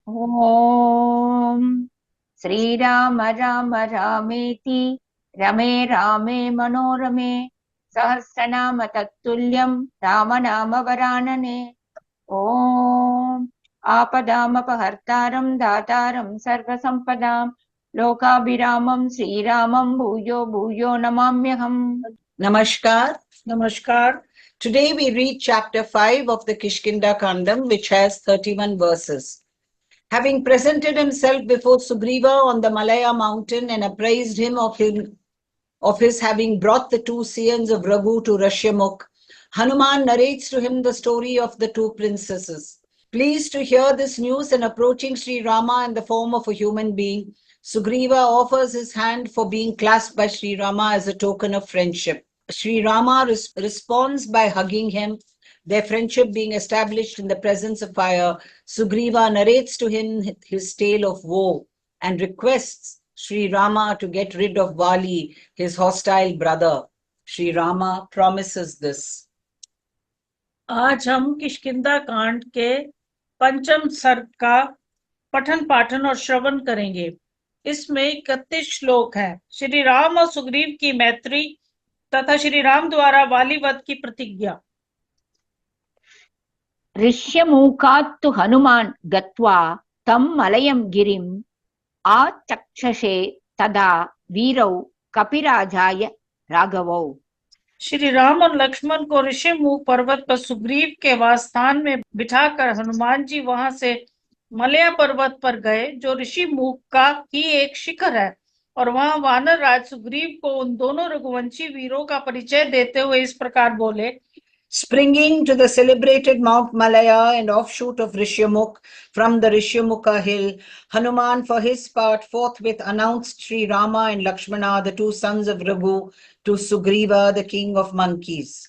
ओम श्रीराम राम रामेति रमे रामे मनोरमे सहस्रनाम तत्तुल्यं राम नाम वरानने। ओम आपदामपहर्तारं दातारं सर्वसंपदां लोकाभिरामं श्रीरामं भूयो भूयो नमाम्यहम्। Namaskar. Namaskar. Today we read chapter 5 of the Kishkinda Kandam, which has 31 verses. Having presented himself before Sugriva on the Malaya mountain and appraised him of his having brought the two scions of Raghu to Rashyamukh, Hanuman narrates to him the story of the two princesses. Pleased to hear this news and approaching Sri Rama in the form of a human being, Sugriva offers his hand for being clasped by Sri Rama as a token of friendship. Sri Rama responds by hugging him. Their friendship being established in the presence of fire, Sugriva narrates to him his tale of woe and requests Sri Rama to get rid of Vali, his hostile brother. Sri Rama promises this. आज हम किष्किंधा कांड के पंचम सर्ग का पठन पाठन और श्रवण करेंगे। इसमें 31 श्लोक हैं। श्री राम और सुग्रीव की मैत्री तथा श्री राम द्वारा वाली वध की प्रतिज्ञा। ऋष्यमूकात्तु हनुमान् गत्वा तं मलयं गिरिम् आचक्षसे तदा वीरौ कपिराजाय राघवौ। श्री राम और लक्ष्मण को ऋषिमुख पर्वत पर सुग्रीव के वासस्थान में बिठाकर हनुमान जी वहां से मलया पर्वत पर गए, जो ऋषिमुख का ही एक शिखर है, और वहां वानर राज सुग्रीव को उन दोनों रघुवंशी वीरों का परिचय देते हुए इस प्रकार बोले। Springing to the celebrated Mount Malaya and offshoot of Rishyamukh from the Rishyamukha hill, Hanuman for his part forthwith announced Sri Rama and Lakshmana, the two sons of Raghu, to Sugriva, the king of monkeys.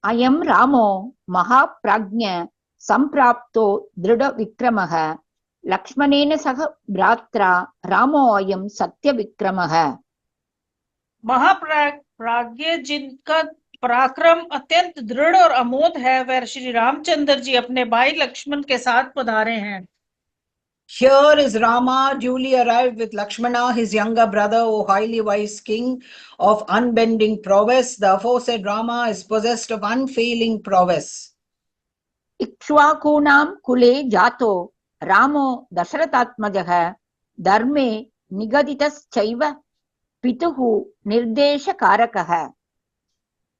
अयं रामो महाप्राज्ञ संप्राप्तो दृढ़ विक्रमः लक्ष्मणेन सह भ्रात्रा रामो अयं सत्य विक्रमः। महाप्राज्ञ जिनका पराक्रम अत्यंत दृढ़ और अमोघ है, वह श्री रामचंद्र जी अपने भाई लक्ष्मण के साथ पधारे हैं। Here is Rama duly arrived with Lakshmana, his younger brother, O highly wise king of unbending prowess. The aforesaid Rama is possessed of unfailing prowess. इक्ष्वाकूणां कुले जातो रामो दशरथात्मजः धर्मे निगदितश्चैव पितुः निर्देशकारकः।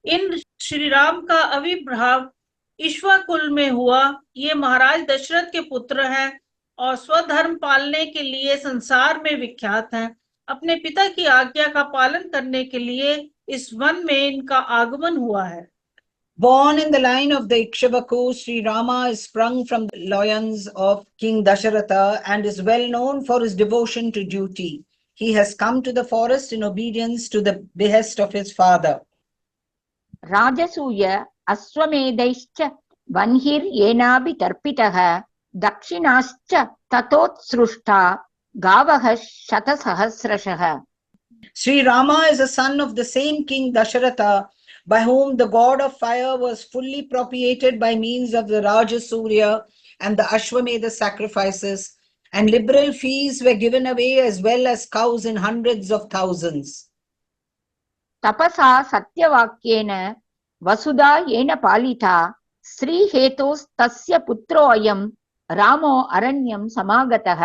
इन श्री राम का आविर्भाव इक्ष्वाकुल में हुआ। ये महाराज दशरथ के पुत्र हैं और स्वधर्म पालने के लिए संसार में विख्यात हैं। अपने पिता की आज्ञा का पालन करने के लिए इस वन में इनका आगमन हुआ है। Born in the line of the Ikshvaku, Sri Rama is sprung from the loins of King Dasharatha and is well known for his devotion to duty. He has come to the forest in obedience to the behest of his father. राजसूय अश्वमेधैश्च वह्निर्येनाभितर्पितः दक्षिणाश्च ततोत्सृष्टा गावः शतसहस्रशः। Sri Rama is a son of the same King Dasharatha, by whom the god of fire was fully propitiated by means of the Rajasurya and the Ashwamedha sacrifices, and liberal fees were given away as well as cows in hundreds of thousands. तपसा सत्यवाक्येन वसुधा येन पालिता श्रीहेतोस्तस्य पुत्रो अयं रामो अरण्यं समागतः।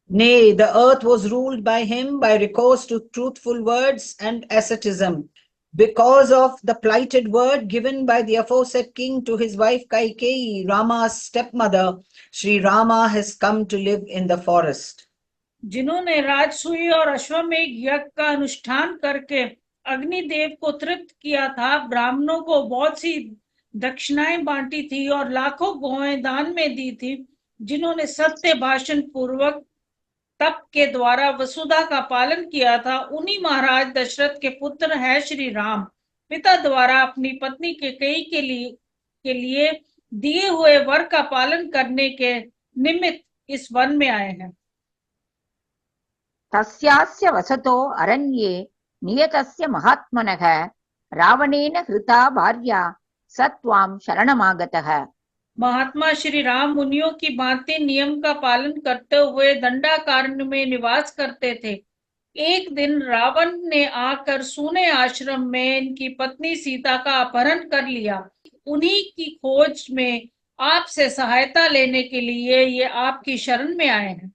Nay, the earth was ruled by him by recourse to truthful words and asceticism. Because of the plighted word given by the aforesaid king to his wife Kaikeyi, Rama's stepmother, Sri Rama has come to live in the forest. जिन्होंने राजसूय और अश्वमेघ यज्ञ का अनुष्ठान करके अग्निदेव को तृप्त किया था, ब्राह्मणों को बहुत सी दक्षिणाएं बांटी थी और लाखों गौएं दान में दी थी, जिन्होंने सत्य भाषण पूर्वक तप के द्वारा वसुधा का पालन किया था, उन्हीं महाराज दशरथ के पुत्र है श्री राम। पिता द्वारा अपनी पत्नी कैकेयी के लिए दिए हुए वर का पालन करने के निमित्त इस वन में आए हैं। तस्यास्य वसतो अरण्ये नियतस्य महात्मनः रावणेन हृता भार्या स त्वां शरणमागतः। महात्मा श्री राम मुनियों की भांति नियम का पालन करते हुए दंडाकारण्य में निवास करते थे। एक दिन रावण ने आकर सूने आश्रम में इनकी पत्नी सीता का अपहरण कर लिया। उन्हीं की खोज में आपसे सहायता लेने के लिए ये आपकी शरण में आए हैं।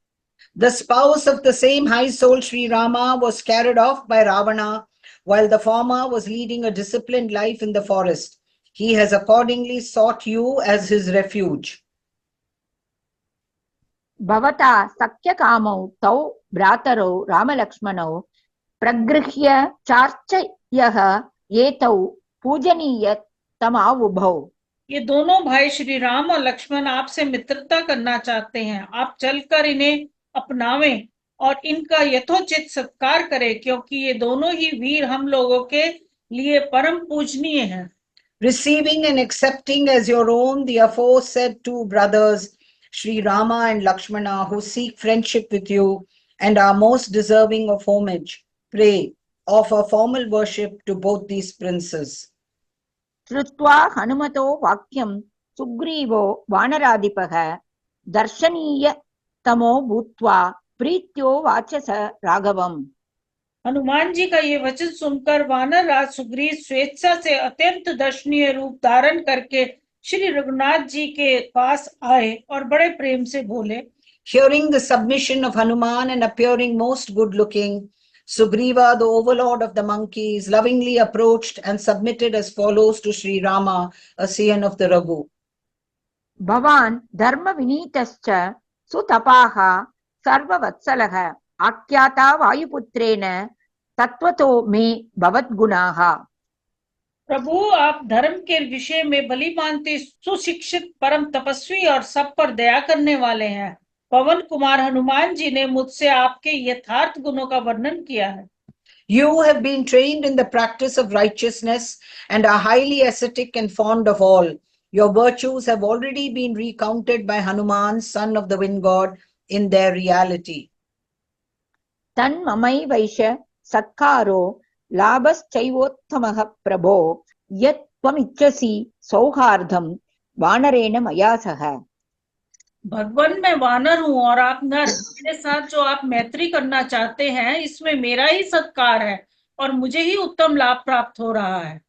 The spouse of the same high soul Sri Rama was carried off by Ravana while the former was leading a disciplined life in the forest. He has accordingly sought you as his refuge. भवता सख्यकामौ तौ भ्रातरौ रामलक्ष्मणौ प्रगृह्य चार्चयः एतौ पूजनीय तमावुभौ। ये दोनों भाई श्री राम और लक्ष्मण आपसे मित्रता करना चाहते हैं। आप चलकर इन्हें अपनावें और इनका यथोचित सत्कार करें, क्योंकि ये दोनों ही वीर हम लोगों के लिए परम पूजनीय हैं। Receiving and accepting as your own the aforesaid two brothers, Sri Rama and Lakshmana, who seek friendship with you and are most deserving of homage, pray, offer formal worship to both these princes. श्रुत्वा हनुमतो वाक्यं सुग्रीवो वानराधिपः दर्शनीय तमो भूत्वा प्रीत्यो वाचस राघवम्। हनुमान जी का ये वचन सुनकर वानर राज सुग्रीव स्वेच्छा से अत्यंत दर्शनीय रूप धारण करके श्री रघुनाथ जी के पास आए और बड़े प्रेम से बोले। Hearing the submission of Hanuman and appearing most good looking, Sugriva, the overlord of the monkeys, lovingly approached and submitted as follows to Sri Rama, a scion of the Raghu. भवान् धर्म विनीतश्च सुतपाः सर्ववत्सलः आख्याता वायुपुत्रेण तत्वतो मे भवद्गुणाः। प्रभु, आप धर्म के विषय में भली भांति सुशिक्षित परम तपस्वी और सब पर दया करने वाले हैं। पवन कुमार हनुमान जी ने मुझसे आपके यथार्थ गुणों का वर्णन किया है। You have been trained in the practice of righteousness and are highly ascetic and fond of all. Your virtues have already been recounted by Hanuman, son of the wind god, in their reality. तन्ममै वैश सत्कारो लाभश्चैवोत्तमः प्रभो यत् त्वमिच्छसि सौहार्दं वानरेण मया सह। भगवान, मैं वानर हूँ और आप नर। मेरे साथ जो आप मैत्री करना चाहते हैं, इसमें मेरा ही सत्कार है और मुझे ही उत्तम लाभ प्राप्त हो रहा है।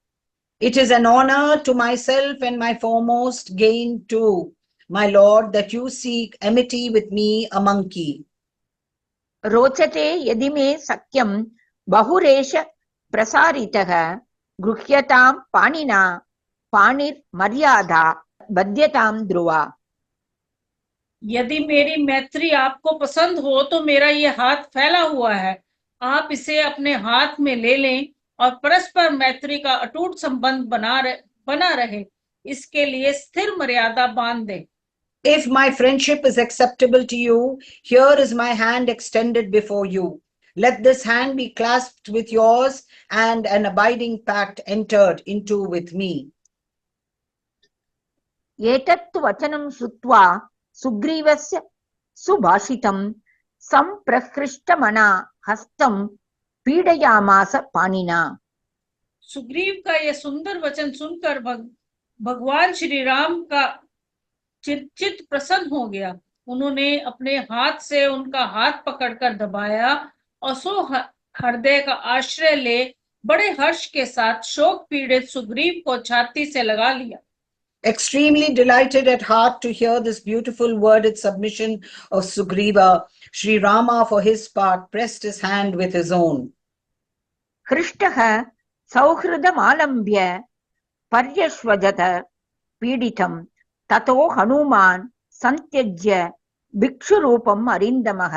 It is an honor to myself and my foremost gain too, my lord, that you seek amity with me, a monkey. रोचते यदि मे सख्यं बहुरेश प्रसारितः गृह्यतां पाणिना पाणिर्मर्यादा बध्यतां ध्रुवा। यदि मेरी मैत्री आपको पसंद हो तो मेरा ये हाथ फैला हुआ है, आप इसे अपने हाथ में ले लें और परस्पर मैत्री का अटूट संबंध बना रहे, इसके लिए स्थिर मर्यादा बांध दें। If my friendship is acceptable to you, here is my hand extended before you. Let this hand be clasped with yours and an abiding pact entered into with me. एतत्तु वचनं श्रुत्वा सुग्रीवस्य सुभाषितं संप्रहृष्टमना हस्तं पीडयामास पाणिना। सुग्रीव का यह सुंदर वचन सुनकर भगवान श्री राम का चित्त प्रसन्न हो गया। उन्होंने अपने हाथ से उनका हाथ पकड़कर दबाया और सो हृदय का आश्रय ले बड़े हर्ष के साथ शोक पीड़ित सुग्रीव को छाती से लगा लिया। Extremely delighted at heart to hear this beautiful worded submission of Sugriva, Sri Rama for his part pressed his hand with his own. हृष्टः सौहृदमालम्ब्य पर्यश्वजत पीडितं ततो हनुमान् संत्यज्य भिक्षुरूपम् अरिन्दमः।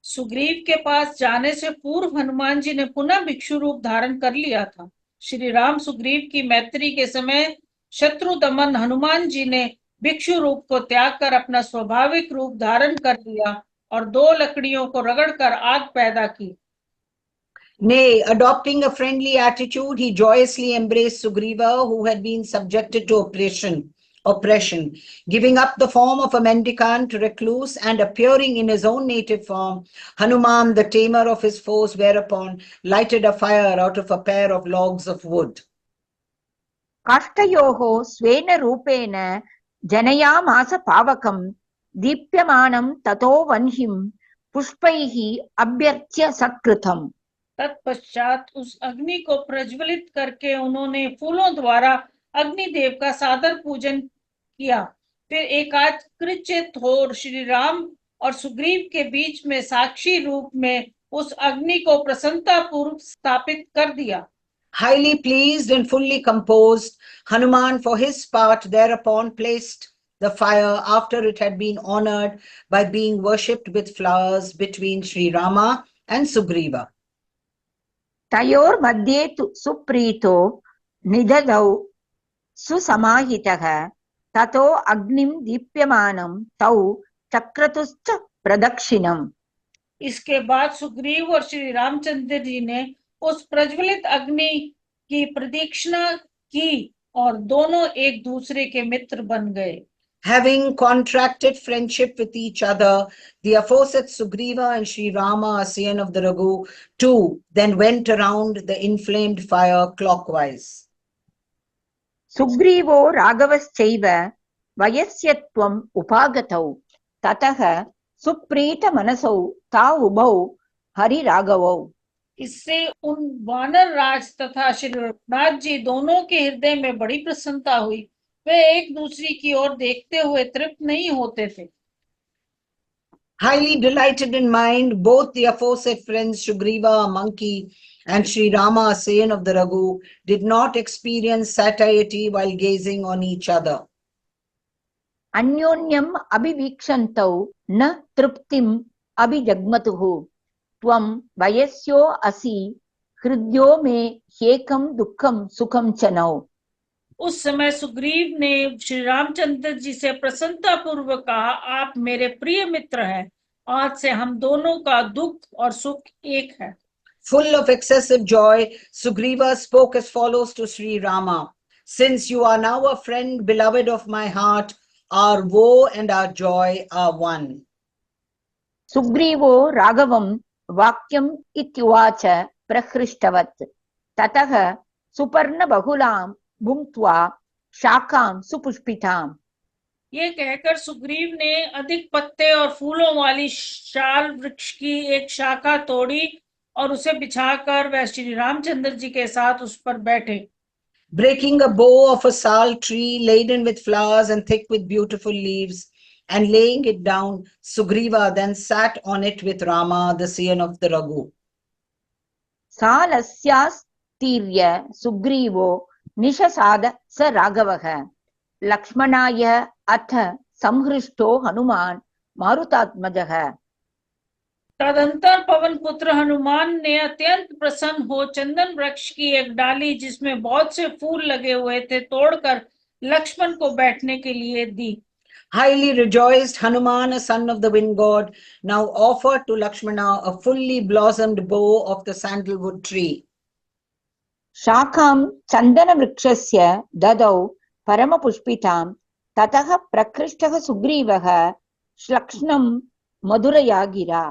सुग्रीव के पास जाने से पूर्व हनुमान जी ने पुनः भिक्षु रूप धारण कर लिया था। श्री राम सुग्रीव की मैत्री के समय शत्रु दमन हनुमान जी ने भिक्षु रूप को त्याग कर अपना स्वाभाविक रूप धारण कर लिया और 2 लकड़ियों को रगड़कर आग पैदा की। Nay, adopting a friendly attitude, he joyously embraced Sugriva, who had been subjected to oppression, giving up the form of a mendicant recluse and appearing in his own native form, Hanuman, the tamer of his foes, whereupon lighted a fire out of a pair of logs of wood. काष्ठयोः स्वेन रूपेण जनयामास पावकं दीप्यमानं ततो वह्निं पुष्पैः अभ्यर्च्य सत्कृतम्। तत्पश्चात उस अग्नि को प्रज्वलित करके उन्होंने फूलों द्वारा अग्निदेव का सादर पूजन किया। फिर एकाकृचित हो श्री राम और सुग्रीव के बीच में साक्षी रूप में उस अग्नि को प्रसन्नता पूर्वक स्थापित कर दिया। Highly pleased and fully composed, Hanuman for his part thereupon placed the fire after it had been honored by being worshipped with flowers between Sri Rama and Sugriva. तयोर्मध्ये तु सुप्रीतो निददौ सुसमाहितः ततो अग्निं दीप्यमानं तौ चक्रतुश्च प्रदक्षिणम्। इसके बाद सुग्रीव और श्री रामचंद्र जी ने उस प्रज्वलित अग्नि की प्रदक्षिणा की और दोनों एक दूसरे के मित्र बन गए। Having contracted friendship with each other, the aforesaid Sugriva and Sri Rama, a scion of the Raghu, too then went around the inflamed fire clockwise. सुग्रीवो राघवश्चैव वयस्यत्वम् उपागतौ ततः सुप्रीतमनसौ तावुभौ उभौ हरिराघवौ। इससे उन वानर राज तथा श्री रघुनाथ जी दोनों के हृदय में बड़ी प्रसन्नता हुई। वे एक दूसरे की ओर देखते हुए तृप्त नहीं होते थे। Highly delighted in mind, both the aforesaid friends Sugriva, a monkey, and Sri Rama, a scion of the Raghu, did not experience satiety while gazing on each other. अन्योन्यम् अभिवीक्षन्तौ न तृप्तिम् अभिजग्मतुः त्वं वयस्यो असि हृद्यो मे ह्येकं दुःखं सुखं च नौ। उस समय सुग्रीव ने श्री रामचंद्र जी से प्रसन्नता पूर्वक कहा, आप मेरे प्रिय मित्र हैं, आज से हम दोनों का दुख और सुख एक है। Full of excessive joy, Sugriva spoke as follows to Sri Rama. Since you are now a friend, beloved of my heart, our woe and our joy are one. सुग्रीवो राघवं वाक्यम् इत्युवाच प्रहृष्टवत् ततः सुपर्णबहुलां भुङ्क्त्वा शाखां सुपुष्पिताम्। ये कहकर सुग्रीव ने अधिक पत्ते और फूलों वाली शाल वृक्ष की एक शाखा तोड़ी और उसे बिछाकर वह श्री रामचंद्र जी के साथ उस पर बैठे। Breaking a bough of a sal tree laden with flowers and thick with beautiful leaves, and laying it down, Sugriva then sat on it with Rama, the scion of the Raghu. सालस्यास्तीर्य सुग्रीवो निशसाद स राघवः लक्ष्मणाय अथ संहृष्टो हनुमान् मारुतात्मजः। तदंतर पवन पुत्र हनुमान ने अत्यंत प्रसन्न हो चंदन वृक्ष की एक डाली जिसमें बहुत से फूल लगे हुए थे तोड़कर लक्ष्मण को बैठने के लिए दी। Highly rejoiced, Hanuman, a son of the wind god, now offered to Lakshmana a fully blossomed bough of the sandalwood tree. शाखां चन्दनवृक्षस्य ददौ परमपुष्पितां ततः प्रकृष्टः सुग्रीवः श्लक्ष्णं मधुरया गिरा।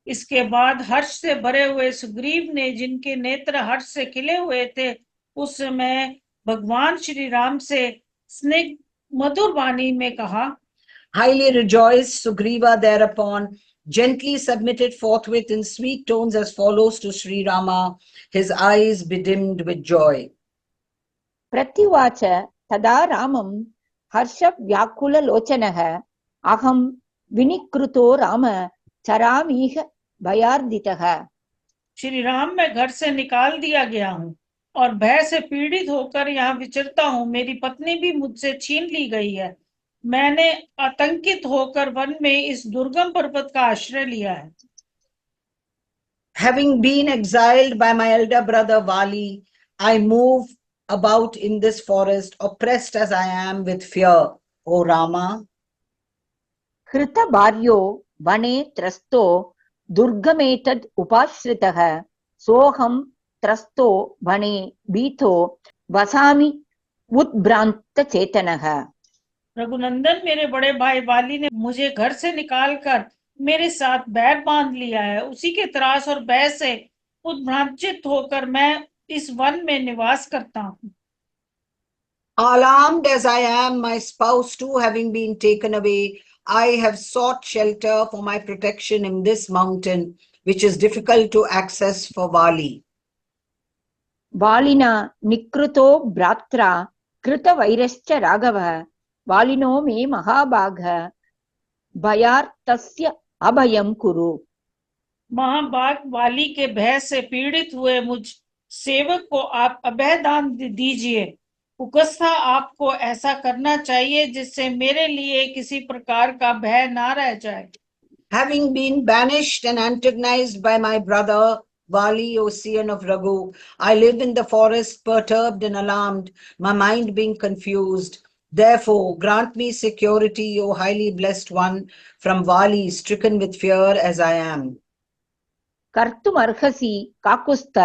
इसके बाद हर्ष से भरे हुए सुग्रीव ने जिनके नेत्र हर्ष से खिले हुए थे उस समय भगवान श्री राम से स्निग्ध मधुर वाणी में कहा। Highly rejoiced, Sugriva thereupon gently submitted forthwith in sweet tones as follows to Sri Rama, his eyes bedimmed with joy. प्रत्युवाच तदा रामं हर्षव्याकुललोचनः अहं विनिकृतो राम चरामीह भयार्दितः। श्री राम, मैं घर से निकाल दिया गया हूँ और भय से पीड़ित होकर यहाँ विचरता हूँ। मेरी पत्नी भी मुझसे छीन ली गई है। मैंने आतंकित होकर वन में इस दुर्गम पर्वत का आश्रय लिया है। Having been exiled by my elder brother Vali, I move about in this forest, oppressed as I am with fear, O Rama. हृतभार्यो वने त्रस्तो दुर्गमेतद् उपाश्रितः सोऽहं त्रस्तो वने भीतो वसामि उद्भ्रान्तचेतनः। रघुनंदन, मेरे बड़े भाई वाली ने मुझे घर से निकालकर मेरे साथ बैर बांध लिया है। उसी के त्रास और भय से उद्भ्रांचित होकर मैं इस वन में निवास करता हूँ। Alarmed as I am, my spouse too having been taken away, I have sought shelter for my protection in this mountain, which is difficult to access for Vali. वालिना निकृतो भ्रात्रा कृतवैरश्च राघवः वालिनो मे महाभागः भयार्तस्य अभयं कुरु। महाभाग वाली के भय से पीड़ित हुए मुझ सेवक को आप अभय दान दीजिए। कुकस्था, आपको ऐसा करना चाहिए जिससे मेरे लिए किसी प्रकार का भय ना रह जाए। Having been banished and antagonized by my brother Vali, Ocean of Raghu, I live in the forest perturbed and alarmed, my mind being confused. Therefore, grant me security, O highly blessed one, from Vali, stricken with fear as I am. कर्तुमर्हसि Kakustha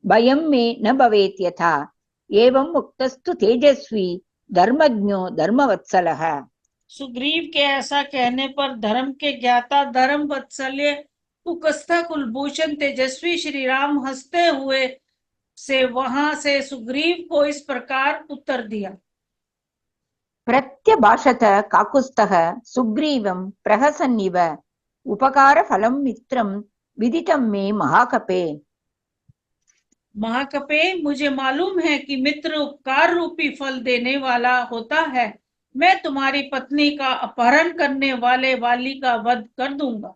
भयं मे न भवेत् यथा एवं मुक्तस्तु तेजस्वी धर्मज्ञो धर्मवत्सलः। सुग्रीव के ऐसा कहने पर धर्म के ज्ञाता धर्म वत्सल्य कुकस्था कुलभूषण तेजस्वी श्री राम हंसते हुए से वहां से सुग्रीव को इस प्रकार उत्तर दिया। प्रत्यभाषत काकुत्स्थः सुग्रीवं प्रहसन्निव उपकारफलं मित्रं विदितं मे महाकपे। महाकपे, मुझे मालूम है कि मित्र उपकार रूपी फल देने वाला होता है। मैं तुम्हारी पत्नी का अपहरण करने वाले वाली का वध कर दूंगा।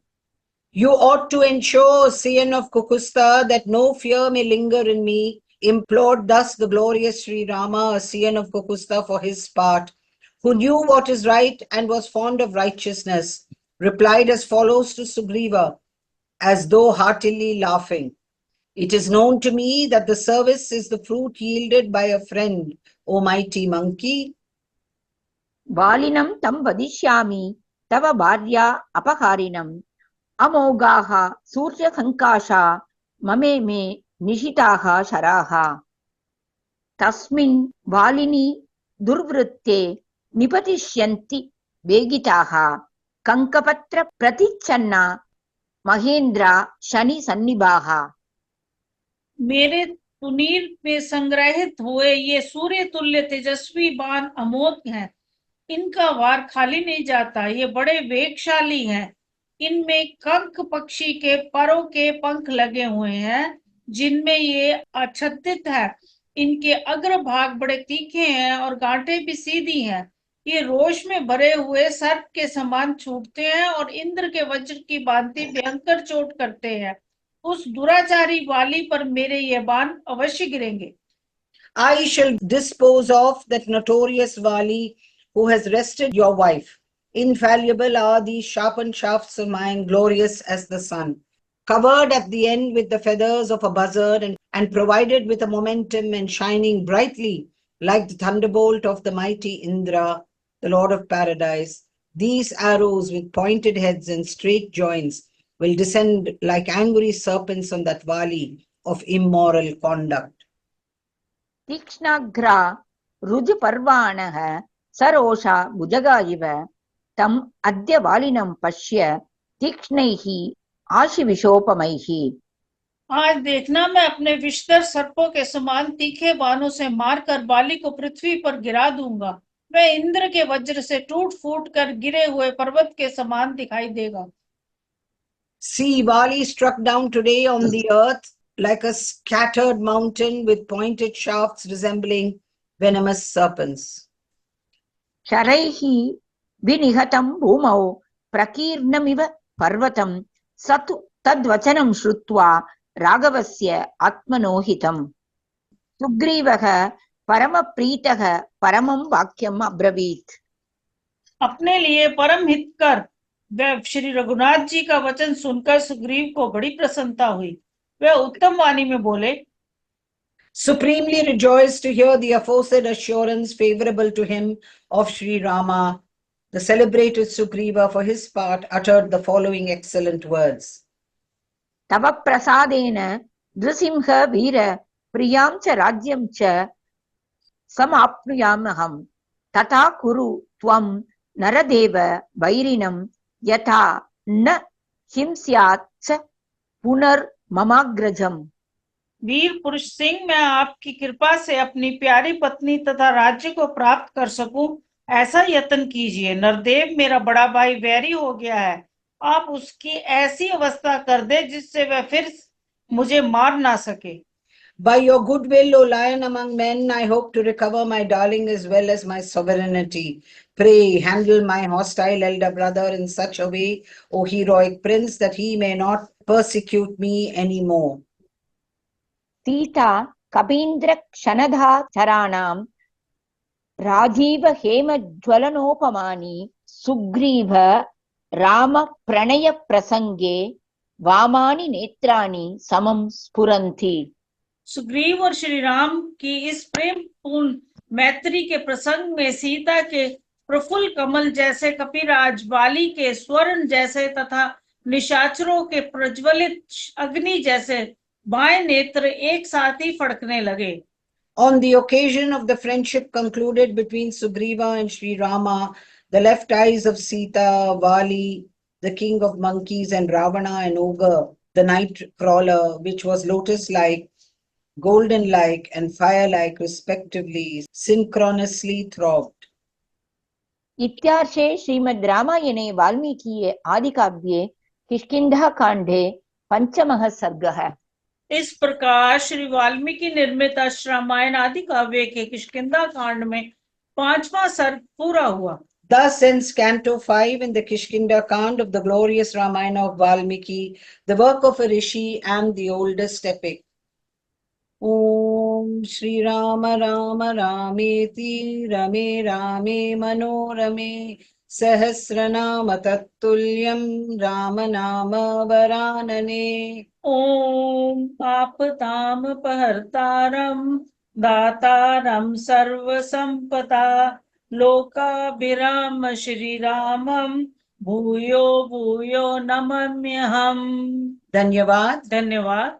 You ought to ensure, Ocean of Kukustha, that no fear may linger in me. Implored thus the glorious Sri Rama, Ocean of Kukustha, for his part, who knew what is right and was fond of righteousness, replied as follows to Sugriva, as though heartily laughing. It is known to me that the service is the fruit yielded by a friend, O mighty monkey. वालिनं तं वदिष्यामि तव भार्या अपहारिणम् अमोघाः सूर्यसङ्काशा ममे मे निशिताः शराः तस्मिन् वालिनी दुर्वृत्ते निपतिष्यन्ति वेगिताः कङ्कपत्र प्रतिच्छन्ना महेन्द्रा शनि सन्निभाः। मेरे तुनीर में संग्रहित हुए ये सूर्य तुल्य तेजस्वी बाण अमोघ हैं। इनका वार खाली नहीं जाता। ये बड़े वेगशाली हैं। इनमें कंक पक्षी के परों के पंख लगे हुए हैं जिनमें ये आच्छादित है। इनके अग्रभाग बड़े तीखे हैं और गांठें भी सीधी हैं। ये रोष में भरे हुए सर्प के समान छूटते हैं और इंद्र के वज्र की भांति भयंकर चोट करते हैं। उस दुराचारी वाली पर मेरे ये बाण अवश्य गिरेंगे। I shall dispose of that notorious Vali who has wrested your wife. Infallible are these sharpened shafts of mine, glorious as the sun, covered at the end with the feathers of a buzzard and provided with a momentum and shining brightly like the thunderbolt of the mighty Indra, the Lord of Paradise. These arrows with pointed heads and straight joints will descend like angry serpents on that Vali of immoral conduct. तीक्ष्णाग्रा रुजुपर्वाणः सरोषा भुजगा इव तम् अद्य वालिनं पश्य तीक्ष्णैः आशिविशोपमैः। आज देखना, मैं अपने विषधर सर्पों के समान तीखे बाणों से मारकर वाली को पृथ्वी पर गिरा दूंगा। वह इंद्र के वज्र से टूट फूट कर गिरे हुए पर्वत के समान दिखाई देगा। See, Vali struck down today on the earth like a scattered mountain with pointed shafts resembling venomous serpents. शरैः विनिहतं भूमौ प्रकीर्णमिव पर्वतं स तु तद्वचनं श्रुत्वा राघवस्य आत्मनोहितम्। सुग्रीवः परमप्रीतः परमं वाक्यम् अब्रवीत्। अपने लिए परम हितकर वह श्री रघुनाथ जी का वचन सुनकर सुग्रीव को बड़ी प्रसन्नता हुई। वह उत्तम वाणी में बोले, Supremely rejoiced to hear the aforesaid assurance favorable to him of Sri Rama, the celebrated Sugriva for his part uttered the following excellent words. तव प्रसादेन नृसिंह वीर प्रियां च राज्यं च समाप्नुयामहं तथा कुरु त्वं नरदेव वैरिणं यथा न हिंस्यात् च पुनर्ममाग्रजम्। वीर पुरुष सिंह, मैं आपकी कृपा से अपनी प्यारी पत्नी तथा राज्य को प्राप्त कर सकूं, ऐसा यत्न कीजिए। नरदेव मेरा बड़ा भाई वैरी हो गया है, आप उसकी ऐसी अवस्था कर दे जिससे वह फिर मुझे मार ना सके। By your goodwill, O lion among men, I hope to recover my darling as well as my sovereignty. Pray, handle my hostile elder brother in such a way, O heroic prince, that he may not persecute me any more. Sita कपीन्द्र क्षणधा चराणां Rajiv हेम ज्वलनोपमानि सुग्रीव राम प्रणय प्रसंगे वामानि नेत्राणि समं स्फुरन्ति। सुग्रीव और श्री राम की इस प्रेम पूर्ण मैत्री के प्रसंग में सीता के प्रफुल्ल कमल जैसे, कपिराज वाली के स्वर्ण जैसे तथा निशाचरों के प्रज्वलित अग्नि जैसे बाएं नेत्र एक साथ ही फड़कने लगे। On the occasion of the friendship concluded between Sugriva and Sri Rama, the left eyes of Sita, Vali, the king of monkeys, and Ravana, an ogre, the night crawler, which was lotus-like, golden-like, and fire-like, respectively, synchronously throbbed. इत्यार्षे श्रीमद् रामायणे वाल्मीकीये आदिकाव्ये किष्किन्धाकाण्डे पंचमः सर्गः। इस प्रकार श्री वाल्मीकि निर्मित रामायण आदि काव्य के किष्किंधा कांड में 5वां सर्ग पूरा हुआ। Thus ends Canto 5 in the Kishkinda Kand of the glorious Ramayana of Valmiki, the work of a rishi and the oldest epic. Om Shri Rama Rama Rameti Rame Rame Manorame Sahasranama Tattulyam Ramanama Varanane. ओम आपताम पहर्तारम दातारम सर्व संपदा लोकाभिराम श्री रामम भूयो भूयो नमाम्यहम्। धन्यवाद। धन्यवाद।